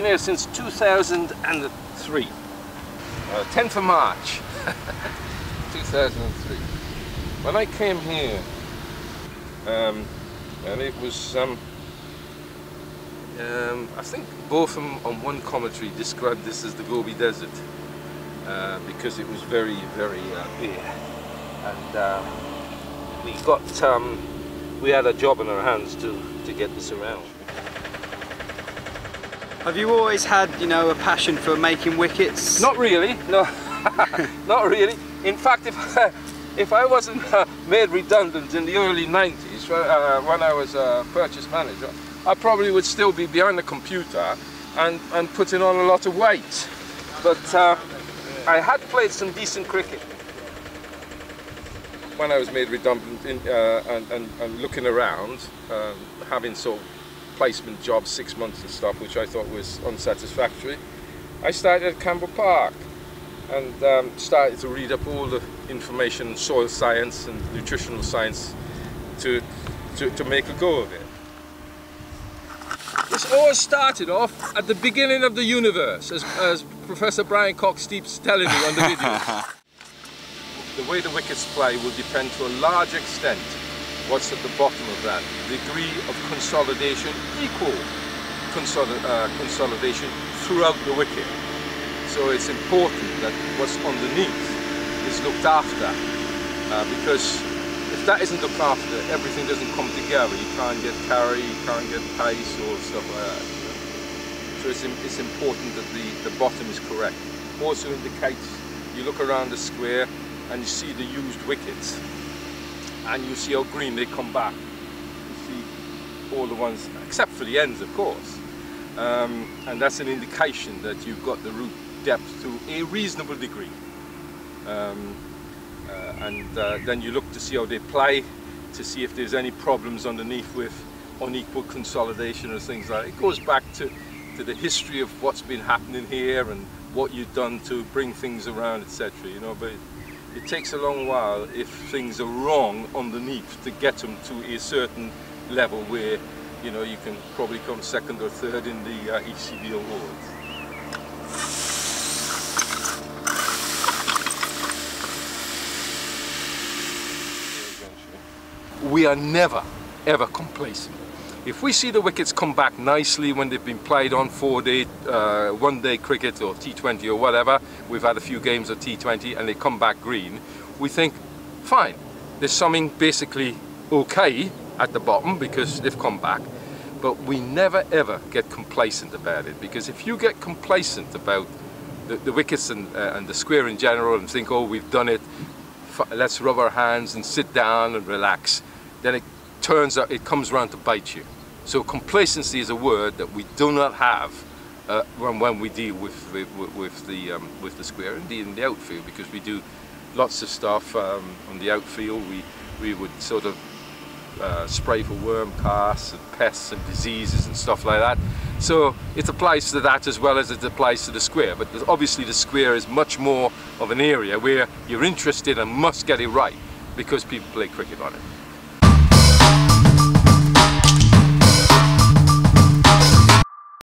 been here since 2003, 10th of March, 2003. When I came here, and it was, I think both of them on one commentary described this as the Gobi Desert, because it was very, very bare, and we had a job in our hands to get this around. Have you always had, you know, a passion for making wickets? Not really, no. Not really. In fact, if I wasn't made redundant in the early 90s, when I was a purchase manager, I probably would still be behind the computer and putting on a lot of weight. But I had played some decent cricket when I was made redundant and looking around, having sort of placement jobs, 6 months and stuff, which I thought was unsatisfactory. I started at Campbell Park and started to read up all the information on soil science and nutritional science to make a go of it. This all started off at the beginning of the universe, as Professor Brian Cox keeps telling me on the video. The way the wickets play will depend to a large extent what's at the bottom of that. Degree of consolidation, equal consolidation throughout the wicket. So it's important that what's underneath is looked after, because if that isn't looked after, everything doesn't come together. You can't get carry, you can't get pace or stuff like that. So it's important that the bottom is correct. Also indicates, you look around the square and you see the used wickets, and you see how green they come back. You see all the ones, except for the ends, of course. And that's an indication that you've got the root depth to a reasonable degree. Then you look to see how they play, to see if there's any problems underneath with unequal consolidation or things like that. It goes back to the history of what's been happening here and what you've done to bring things around, etc. You know, but it takes a long while if things are wrong underneath to get them to a certain level where, you know, you can probably come second or third in the ECB awards. We are never, ever complacent. If we see the wickets come back nicely when they've been played on 4-day, one-day cricket or T20 or whatever, we've had a few games of T20 and they come back green, we think, fine, there's something basically okay at the bottom because they've come back. But we never ever get complacent about it, because if you get complacent about the wickets and the square in general and think, oh, we've done it, let's rub our hands and sit down and relax, then it turns out it comes around to bite you. So complacency is a word that we do not have when we deal with the square, indeed in the outfield, because we do lots of stuff on the outfield. We would sort of spray for worm casts and pests and diseases and stuff like that. So it applies to that as well as it applies to the square. But obviously the square is much more of an area where you're interested and must get it right because people play cricket on it.